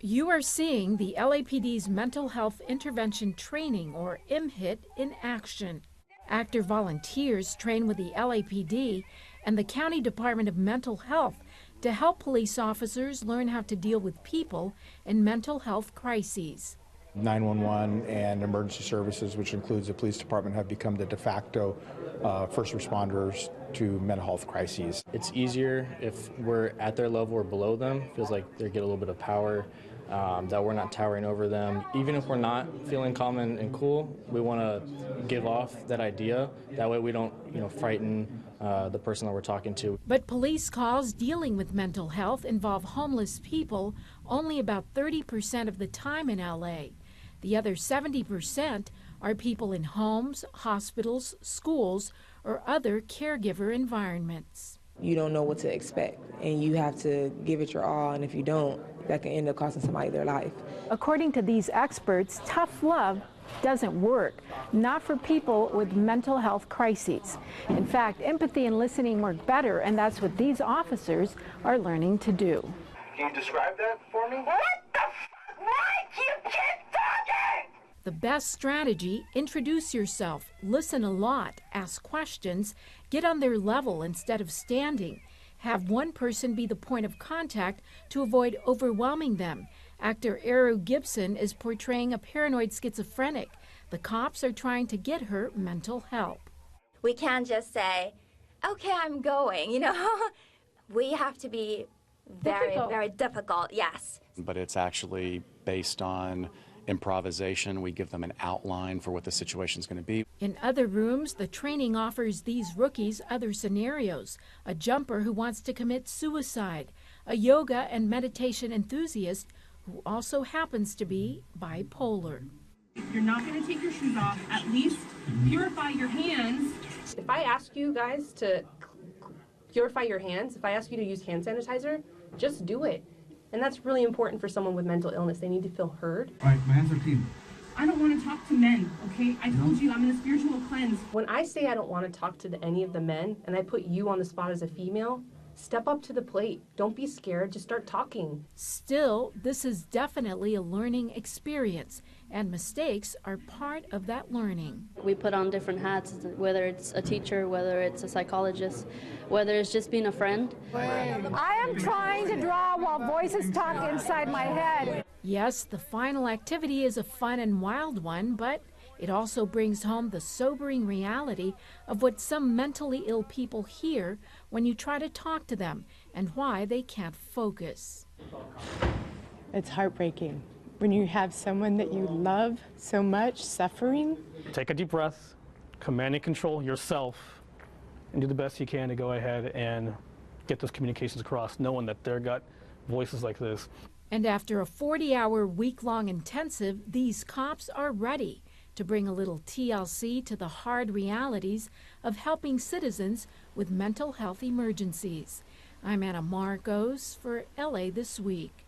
You are seeing the LAPD's Mental Health Intervention Training, or MHIT, in action. Actor volunteers train with the LAPD and the County Department of Mental Health to help police officers learn how to deal with people in mental health crises. 911 and emergency services, which includes the police department, have become the de facto first responders to mental health crises. It's easier if we're at their level or below them. It feels like they get a little bit of power, that we're not towering over them. Even if we're not feeling calm and cool, we want to give off that idea. That way we don't, frighten the person that we're talking to. But police calls dealing with mental health involve homeless people only about 30% of the time in LA. The other 70% are people in homes, hospitals, schools, or other caregiver environments. You don't know what to expect, and you have to give it your all, and if you don't, that can end up costing somebody their life. According to these experts, tough love doesn't work, not for people with mental health crises. In fact, empathy and listening work better, and that's what these officers are learning to do. Can you describe that for me? What the f***? Why do you keep talking? The best strategy: introduce yourself, listen a lot, ask questions, get on their level instead of standing. Have one person be the point of contact to avoid overwhelming them. Actor GIBSON is portraying a paranoid schizophrenic. The cops are trying to get her mental help. We can't just say, okay, I'm going, We have to be very difficult, yes. But it's actually based on improvisation. We give them an outline for what the situation is going to be. In other rooms, the training offers these rookies other scenarios: a jumper who wants to commit suicide, a yoga and meditation enthusiast who also happens to be bipolar. If you're not going to take your shoes off, at least purify your hands. If I ask you guys to purify your hands, if I ask you to use hand sanitizer, just do it. And that's really important for someone with mental illness. They need to feel heard. All right, my hands are clean. I don't want to talk to men, okay? I told you I'm in a spiritual cleanse. When I say I don't want to talk to any of the men, and I put you on the spot as a female, step up to the plate. Don't be scared. Just start talking. Still, this is definitely a learning experience, and mistakes are part of that learning. We put on different hats, whether it's a teacher, whether it's a psychologist, whether it's just being a friend. I am trying to draw while voices talk inside my head. Yes, the final activity is a fun and wild one, but it also brings home the sobering reality of what some mentally ill people hear when you try to talk to them and why they can't focus. It's heartbreaking when you have someone that you love so much suffering. Take a deep breath, command and control yourself, and do the best you can to go ahead and get those communications across, knowing that they've got voices like this. And after a 40-hour, week-long intensive, these cops are ready to bring a little TLC to the hard realities of helping citizens with mental health emergencies. I'm Anna Marcos for LA This Week.